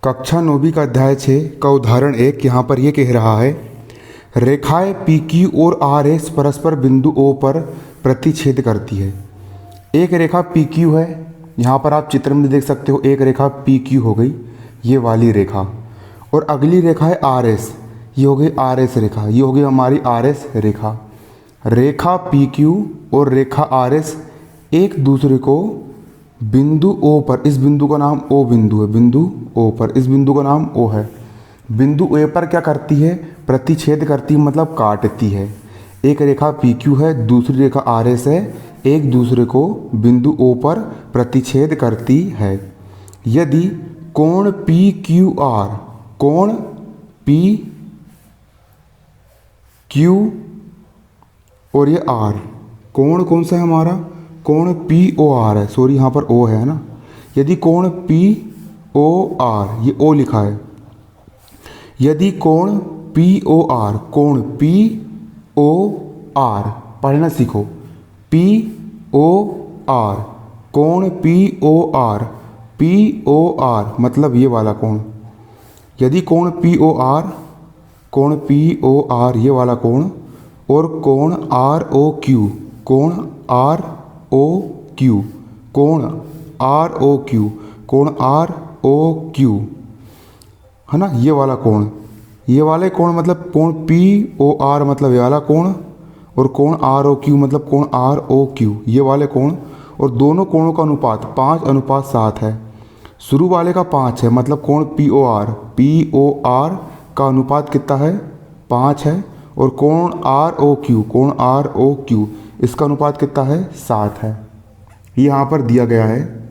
कक्षा 9वीं का अध्याय 6 का उदाहरण 1 यहाँ पर ये कह रहा है, रेखाएं पी क्यू और आर एस परस्पर बिंदु ओ पर प्रतिच्छेद करती है। एक रेखा पी क्यू है, यहाँ पर आप चित्र में देख सकते हो, एक रेखा पी क्यू हो गई ये वाली रेखा, और अगली रेखा है आर एस, ये हो गई आर एस रेखा, ये हो गई हमारी आर एस रेखा। रेखा पी क्यू और रेखा आर एस एक दूसरे को बिंदु ओ पर, इस बिंदु का नाम ओ बिंदु है, बिंदु ओ पर, इस बिंदु का नाम ओ है, बिंदु ए पर क्या करती है, प्रतिच्छेद करती है, मतलब काटती है। एक रेखा पी क्यू है, दूसरी रेखा आर एस है, एक दूसरे को बिंदु ओ पर प्रतिच्छेद करती है। यदि कोण पी क्यू आर, कोण पी क्यू और ये आर, कोण कौन सा है हमारा, कोण पी ओ आर है, सॉरी यहाँ पर ओ है ना। यदि कोण पी ओ आर, ये ओ लिखा है, यदि कोण पी ओ आर, कोण पी ओ आर, पढ़ना सीखो, पी ओ आर, कोण P O R, P O R मतलब ये वाला कोण। यदि कोण पी ओ आर, कोण पी ओ आर ये वाला कोण, और कोण आर ओ क्यू, कोण आर ओ क्यू, कोण आर ओ क्यू, कोण आर ओ क्यू है ना, ये वाला कोण, ये वाले कोण मतलब कोण पी ओ आर मतलब ये वाला कोण, और कोण आर ओ क्यू मतलब कोण आर ओ क्यू, ये वाले कोण। और दोनों कोणों का अनुपात 5:7 है। शुरू वाले का 5 है, मतलब कोण पी ओ आर का अनुपात कितना है, 5 है, और कोण आर ओ क्यू, कोण आर ओ क्यू इसका अनुपात कितना है, 7 है। ये यहाँ पर दिया गया है।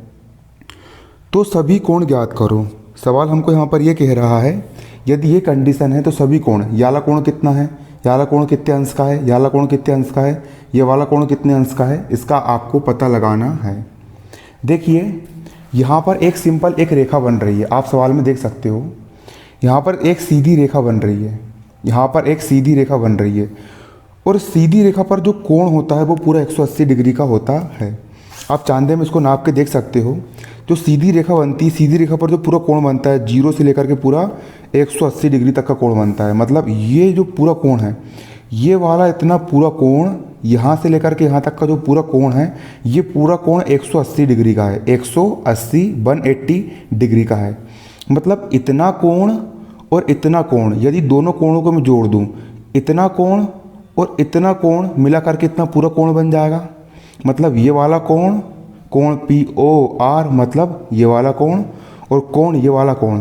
तो सभी कोण ज्ञात करो। सवाल हमको यहाँ पर ये कह रहा है, यदि ये कंडीशन है तो सभी कोण, ये वाला कोण कितना है, ये वाला कोण कितने अंश का है, ये वाला कोण कितने अंश का है, ये वाला कोण कितने अंश का है, इसका आपको पता लगाना है। देखिए यहाँ पर एक सिंपल एक रेखा बन रही है, आप सवाल में देख सकते हो, यहाँ पर एक सीधी रेखा बन रही है, यहाँ पर एक सीधी रेखा बन रही है, और सीधी रेखा पर जो कोण होता है वो पूरा 180 डिग्री का होता है। आप चांदे में इसको नाप के देख सकते हो। जो सीधी रेखा बनती है, सीधी रेखा पर जो पूरा कोण बनता है, 0 से लेकर के पूरा 180 डिग्री तक का कोण बनता है। मतलब ये जो पूरा कोण है, ये वाला इतना पूरा कोण, यहाँ से लेकर के यहाँ तक का जो पूरा कोण है, ये पूरा कोण 180 डिग्री का है, 180 डिग्री का है। मतलब इतना कोण और इतना कोण, यदि दोनों कोणों को मैं जोड़ दूँ, इतना कोण और इतना कोण मिला करके इतना पूरा कोण बन जाएगा। मतलब ये वाला कोण, कोण पी ओ आर मतलब ये वाला कोण, और कोण ये वाला कोण,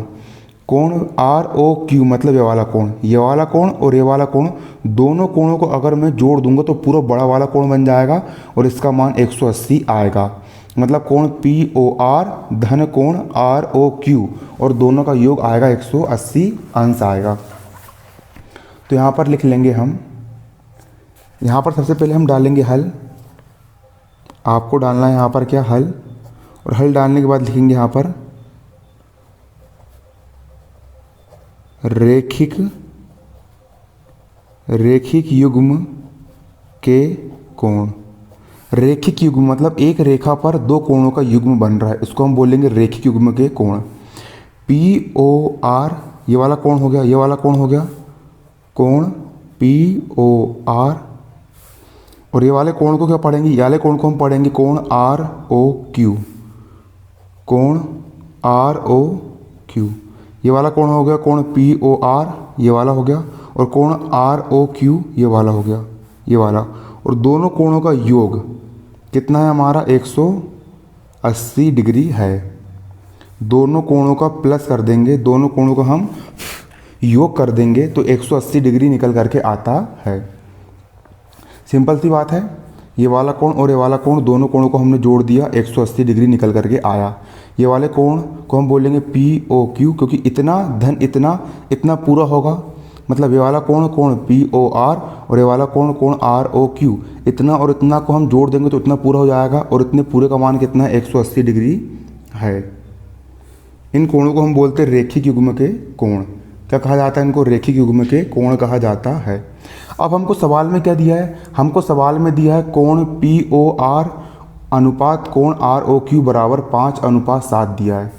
कोण आर ओ क्यू मतलब ये वाला कोण, ये वाला कोण और ये वाला कोण, दोनों कोणों को अगर मैं जोड़ दूंगा तो पूरा बड़ा वाला कोण बन जाएगा, और इसका मान 180 आएगा। मतलब कोण पी ओ आर धन कोण आर ओ क्यू, और दोनों का योग आएगा 180 अंश आएगा। तो यहाँ पर लिख लेंगे हम, यहाँ पर सबसे पहले हम डालेंगे हल। आपको डालना है यहाँ पर क्या, हल, और हल डालने के बाद लिखेंगे यहाँ पर रेखिक युग्म के कोण। रेखिक युग्म मतलब एक रेखा पर दो कोणों का युग्म बन रहा है, इसको हम बोलेंगे रेखिक युग्म के कोण। पी ओ आर ये वाला कोण हो गया, ये वाला कोण हो गया, कोण पी ओ आर, और ये वाले कोण को क्या पढ़ेंगे, ये वाले कोण को हम पढ़ेंगे कोण आर ओ क्यू, कोण आर ओ क्यू। ये वाला कोण हो गया कोण पी ओ आर, ये वाला हो गया, और कोण आर ओ क्यू ये वाला हो गया, ये वाला, और दोनों कोणों का योग कितना है हमारा, 180 डिग्री है। दोनों कोणों का प्लस कर देंगे, दोनों कोणों का हम योग कर देंगे तो 180 डिग्री निकल करके आता है। सिंपल सी बात है, ये वाला कोण और ये वाला कोण, दोनों कोणों को हमने जोड़ दिया, 180 डिग्री निकल करके आया। ये वाले कोण को हम बोलेंगे पी ओ क्यू, क्योंकि इतना धन इतना इतना पूरा होगा। मतलब ये वाला कोण कोण पी ओ आर, और ये वाला कोण कोण आर ओ क्यू, इतना और इतना को हम जोड़ देंगे तो इतना पूरा हो जाएगा, और इतने पूरे का मान कितना है, 180 डिग्री है। इन कोणों को हम बोलते हैं रेखिक युग्म के कोण। क्या कहा जाता है इनको, रेखिक युग्म के कोण कहा जाता है। अब हमको सवाल में क्या दिया है, हमको सवाल में दिया है कोण पी ओ आर अनुपात कोण आर ओ क्यू बराबर 5:7 दिया है।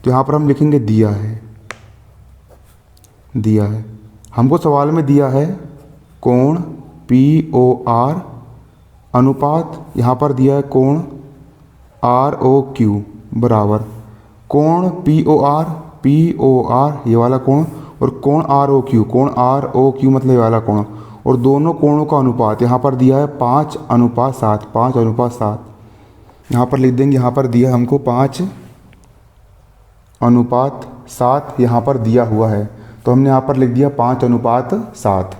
तो यहाँ पर हम लिखेंगे दिया है दिया है। हमको सवाल में दिया है कोण POR अनुपात, यहाँ पर दिया है कोण ROQ बराबर कोण POR ये वाला कोण और कोण ROQ मतलब ये वाला कोण, और दोनों कोणों का अनुपात यहाँ पर दिया है 5:7। 5:7 यहाँ पर लिख देंगे। यहाँ पर दिया हमको 5:7 यहाँ पर दिया हुआ है, तो हमने यहाँ पर लिख दिया 5:7।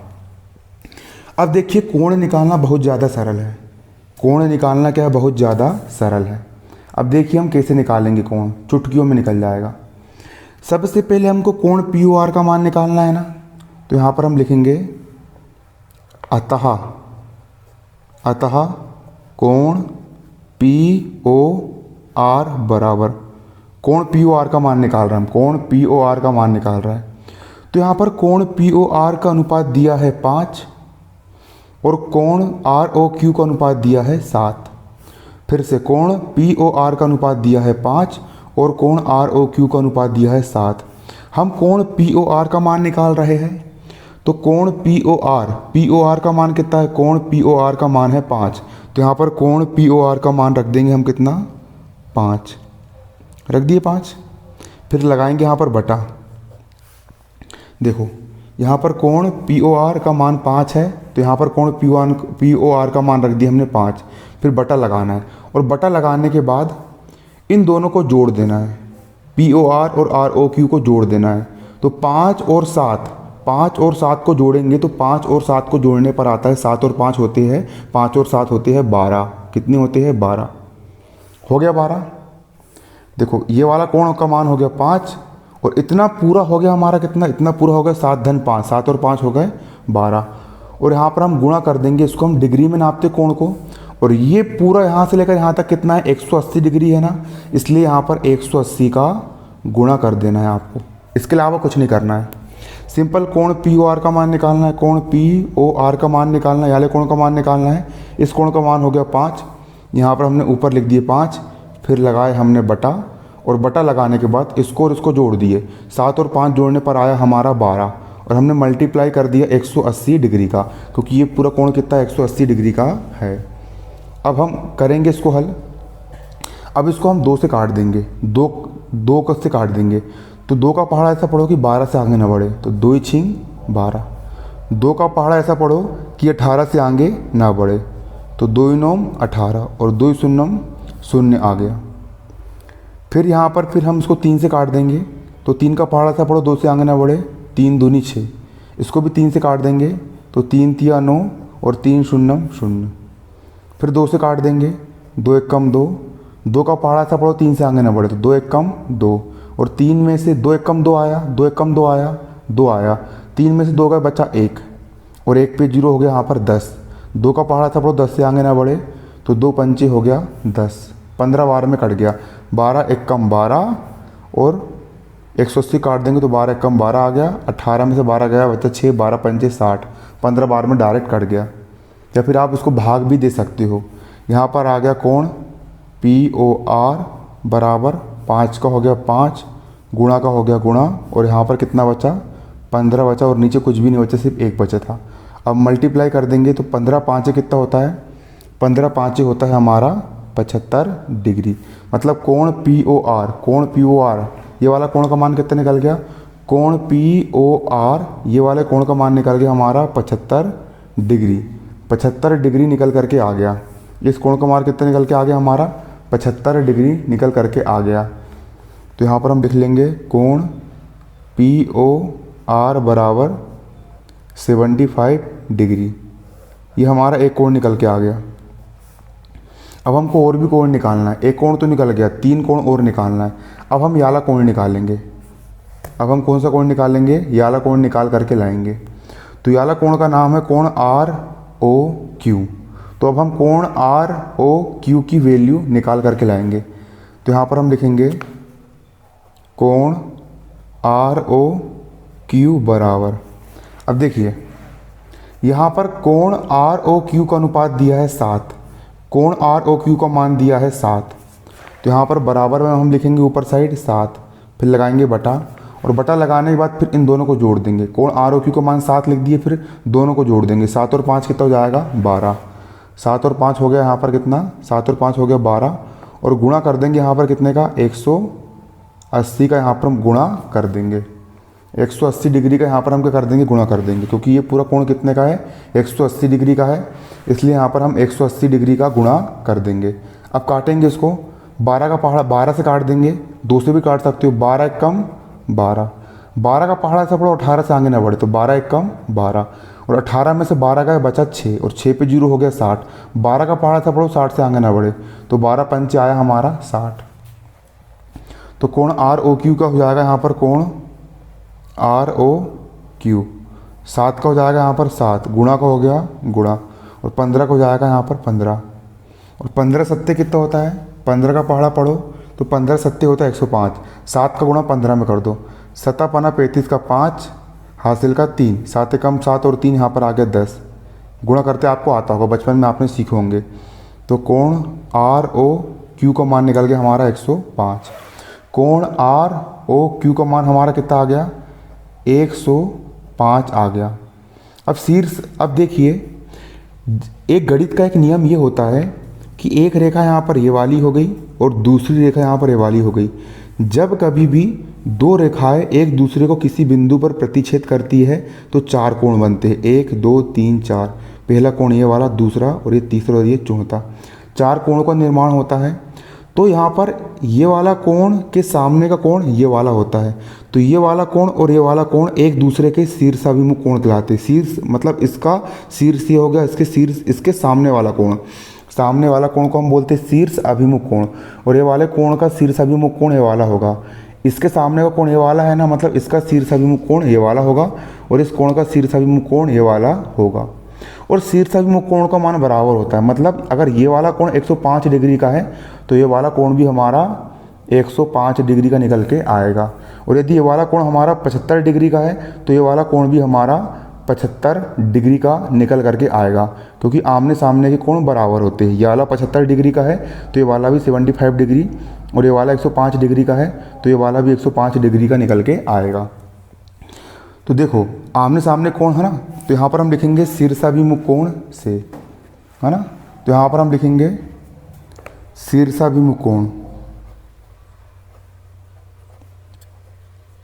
अब देखिए कोण निकालना बहुत ज़्यादा सरल है। कोण निकालना क्या है, बहुत ज़्यादा सरल है। अब देखिए हम कैसे निकालेंगे कोण, चुटकियों में निकल जाएगा। सबसे पहले हमको कोण POR का मान निकालना है ना, तो यहाँ पर हम लिखेंगे अतः कोण POR बराबर, कोण POR का मान निकाल रहा है हम, कोण POR का मान निकाल रहा है। तो यहाँ पर कोण POR का अनुपात दिया है 5 और कोण ROQ का अनुपात दिया है 7। फिर से कोण POR का अनुपात दिया है 5 और कोण ROQ का अनुपात दिया है 7। हम कोण POR का मान निकाल रहे हैं, तो कोण POR का मान कितना है, कोण POR का मान है 5, तो यहाँ पर कोण POR का मान रख देंगे हम कितना, 5 रख दिए 5। फिर लगाएंगे यहाँ पर बटा। देखो यहाँ पर कोण POR का मान 5 है, तो यहाँ पर कोण POR का मान रख दिया हमने 5। फिर बटा लगाना है, और बटा लगाने के बाद इन दोनों को जोड़ देना है, POR और ROQ को जोड़ देना है। तो 5 और 7 को जोड़ेंगे, तो 5 और 7 को जोड़ने पर आता है 7 और 5 होते हैं 5 और 7 होते हैं 12। कितने होते हैं, 12 हो गया 12। देखो ये वाला कोण का मान हो गया 5 और इतना पूरा हो गया हमारा कितना, इतना पूरा हो गया 7-5, 7 और 5 हो गए 12। और यहाँ पर हम गुणा कर देंगे, इसको हम डिग्री में नापते कोण को, और ये पूरा यहाँ से लेकर यहाँ तक कितना है, 180 डिग्री है ना, इसलिए यहाँ पर 180 का गुणा कर देना है आपको। इसके अलावा कुछ नहीं करना है। सिंपल कोण POR का मान निकालना है, कोण POR का मान निकालना है, याले कोण का मान निकालना है। इस कोण का मान हो गया 5, यहाँ पर हमने ऊपर लिख दिए 5, फिर लगाए हमने बटा, और बटा लगाने के बाद इसको और इसको जोड़ दिए, 7 और 5 जोड़ने पर आया हमारा 12, और हमने मल्टीप्लाई कर दिया 180 डिग्री का, क्योंकि ये पूरा कोण कितना 180 डिग्री का है। अब हम करेंगे इसको हल। अब इसको हम 2 से काट देंगे, 2 से काट देंगे, तो 2 का पहाड़ा ऐसा पढ़ो कि 12 से आगे ना बढ़े, तो 2 छिंग 12। 2 का पहाड़ा ऐसा पढ़ो कि 18 से आगे ना बढ़े, तो 2 9 18 और 2 0 0 आ गया। फिर यहाँ पर फिर हम इसको 3 से काट देंगे, तो 3 का पहाड़ा ऐसा पढ़ो 2 से आगे ना बढ़े, 3 दूनी 6। इसको भी 3 से काट देंगे, तो 3 तिया 9 और 3 0 0। फिर 2 से काट देंगे, 2 1 कम 2। 2 का पहाड़ा ऐसा पढ़ो 3 से आगे ना बढ़े, तो 2 1 कम 2, और 3 में से 2 1 कम 2 आया, 2 1 कम 2 आया, 2 आया। 3 में से 2 का बचा 1, और 1 पे 0 हो गया यहाँ पर 10। 2 का पहाड़ा था पढ़ो 10 से आगे ना बढ़े, तो 2 पंचे हो गया 10, 15 12 में कट गया। 12 1 कम 12 और 180 काट देंगे तो 12 1 कम 12 आ गया। 18 में से 12 गया, बचा 6, 12 पंचे 60, 15 12 में डायरेक्ट कट गया। या फिर आप इसको भाग भी दे सकते हो। यहाँ पर आ गया कोण POR बराबर 5 का हो गया 5, गुणा का हो गया गुणा, और यहाँ पर कितना बचा, 15 बचा, और नीचे कुछ भी नहीं बचा, सिर्फ 1 बचा था। अब मल्टीप्लाई कर देंगे तो 15 5 कितना होता है, 15 5 होता है हमारा 75 डिग्री। मतलब कोण POR ये वाला कोण का मान कितना निकल गया, कोण POR ये वाले कोण का मान निकल गया हमारा 75 डिग्री। 75 डिग्री निकल करके आ गया। इस कोण का मान कितना निकल के आ गया हमारा, 75 डिग्री निकल करके आ गया। तो यहाँ पर हम लिख लेंगे कोण POR बराबर 75 डिग्री। ये हमारा एक कोण निकल के आ गया। अब हमको और भी कोण निकालना है। एक कोण तो निकल गया, 3 कोण और निकालना है। अब हम याला कोण निकालेंगे। अब हम कौन सा कोण निकालेंगे, याला कोण निकाल करके लाएंगे। तो याला कोण का नाम है कोण ROQ। तो अब हम कोण ROQ की वैल्यू निकाल करके लाएंगे। तो यहाँ पर हम लिखेंगे कोण ROQ बराबर, अब देखिए यहाँ पर कोण ROQ का अनुपात दिया है 7, कोण ROQ का मान दिया है 7। तो यहाँ पर बराबर में हम लिखेंगे ऊपर साइड 7, फिर लगाएंगे बटा, और बटा लगाने के बाद फिर इन दोनों को जोड़ देंगे। कोण आर ओ क्यू का मान 7 लिख दिए, फिर दोनों को जोड़ देंगे। 7 और 5 कितना हो जाएगा 12। 7 और 5 हो गया यहाँ पर कितना, 7 और 5 हो गया 12, और गुणा कर देंगे यहाँ पर कितने का 180 का यहाँ पर हम गुणा कर देंगे। 180 डिग्री का यहाँ पर हम क्या कर देंगे, गुणा कर देंगे, क्योंकि ये पूरा कोण कितने का है 180 डिग्री का है, इसलिए यहाँ पर हम 180 डिग्री का गुणा कर देंगे। अब काटेंगे इसको, 12 का पहाड़ा 12 से काट देंगे, 2 से भी काट सकते हो, 12 एक कम 12, 12 का पहाड़ा ऐसा पड़ो 18 से आगे ना बढ़े, तो 12 एक कम 12, और 18 में से 12 का बचा 6, और 6 पे 0 हो गया 60, 12 का पहाड़ा ऐसा पड़ो 60 से आगे ना बढ़े, तो 12 पंचे आया हमारा 60। तो कोण आर ओ क्यू का हो जाएगा यहाँ पर, कोण आर ओ क्यू 7 का हो जाएगा यहाँ पर 7, गुणा का हो गया गुणा, और 15 का हो जाएगा यहाँ पर 15, और 15 सत्ते कितना होता है, 15 का पहाड़ा पढ़ो तो 15 सत्ते होता है 105, 7 का गुणा 15 में कर दो, 7 पना 35 का 5, हासिल का 3, 7 कम 7 और 3 यहाँ पर आ गया 10, गुणा करते आपको आता होगा, बचपन में आपने सीखे होंगे। तो कोण आर ओ क्यू का मान निकल गया हमारा 105। कोण आर ओ क्यू का मान हमारा कितना आ गया 105 आ गया। अब शीर्ष, अब देखिए एक गणित का एक नियम ये होता है कि एक रेखा यहाँ पर ये वाली हो गई और दूसरी रेखा यहाँ पर ये वाली हो गई। जब कभी भी दो रेखाएं एक दूसरे को किसी बिंदु पर प्रतिच्छेद करती है तो 4 कोण बनते हैं, 1 2 3 4। पहला कोण ये वाला, दूसरा और ये तीसरा और ये चौथा, 4 कोणों का निर्माण होता है। तो यहाँ पर ये वाला कोण के सामने का कोण ये वाला होता है, तो ये वाला कोण और ये वाला कोण एक दूसरे के शीर्षाभिमुख कोण कहलाते हैं। शीर्ष मतलब इसका शीर्ष ये हो गया, इसके शीर्ष, इसके सामने वाला कोण, सामने वाला कोण को हम बोलते हैं शीर्ष अभिमुख कोण, और ये वाले कोण का शीर्ष अभिमुख कोण ये वाला होगा। इसके सामने का कोण ये वाला है ना, मतलब इसका शीर्ष अभिमुख कोण ये वाला होगा, और इस कोण का शीर्ष अभिमुख कोण ये वाला होगा। और शीर्ष अभिमुख कोण का मान बराबर होता है, मतलब अगर ये वाला कोण 105 डिग्री का है तो ये वाला कोण भी हमारा 105 डिग्री का निकल के आएगा, और यदि ये वाला कोण हमारा 75 डिग्री का है तो ये वाला कोण भी हमारा 75 डिग्री का निकल करके आएगा, क्योंकि आमने सामने के कोण बराबर होते हैं। ये वाला 75 डिग्री का है तो ये वाला भी 75 डिग्री, और ये वाला 105 डिग्री का है तो ये वाला भी 105 डिग्री का निकल के आएगा। तो देखो आमने सामने कोण है ना, तो यहाँ पर हम लिखेंगे शीर्षाभिमुख कोण से, है ना, तो यहाँ पर हम लिखेंगे शीर्षाभिमुख कोण,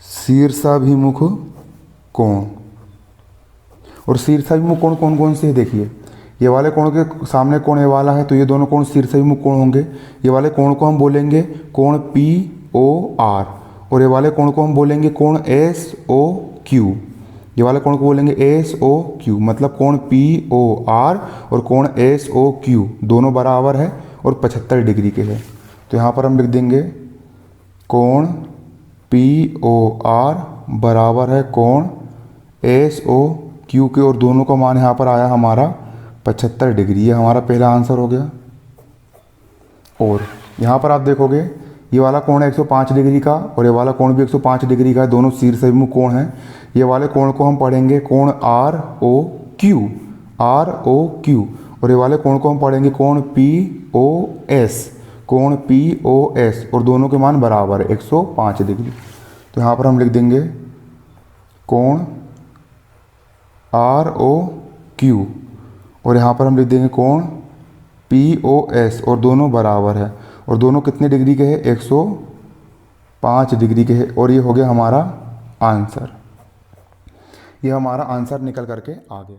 शीर्षाभिमुख कोण। और शीर्षाभिमुख कोण कौन कौन से है, देखिए ये वाले कोण के सामने कोण ये वाला है, तो ये दोनों कोण शीर्षाभिमुख कोण होंगे। ये वाले कोण को हम बोलेंगे कोण पी ओ आर, और ये वाले कोण को हम बोलेंगे कोण एस ओ क्यू। ये वाले कोण को बोलेंगे एस ओ क्यू, मतलब कोण पी ओ आर और कोण एस ओ क्यू दोनों बराबर है और 75 डिग्री के हैं। तो यहाँ पर हम लिख देंगे कोण पी ओ आर बराबर है कोण एस ओ क्यू के, और दोनों का मान यहाँ पर आया हमारा 75 डिग्री। ये हमारा पहला आंसर हो गया। और यहाँ पर आप देखोगे ये वाला कोण है 105 डिग्री का, और ये वाला कोण भी 105 डिग्री का है, दोनों शीर्षाभिमुख कोण हैं। ये वाले कोण को हम पढ़ेंगे कोण R O Q, R O Q, और ये वाले कोण को हम पढ़ेंगे कोण पी ओ एस, कोण पी ओ एस, और दोनों के मान बराबर है 105 डिग्री। तो यहाँ पर हम लिख देंगे कोण आर ओ क्यू, और यहाँ पर हम लिख देंगे कोण पी ओ एस, और दोनों बराबर है, और दोनों कितने डिग्री के हैं 105 डिग्री के हैं। और ये हो गया हमारा आंसर, ये हमारा आंसर निकल करके आ गया।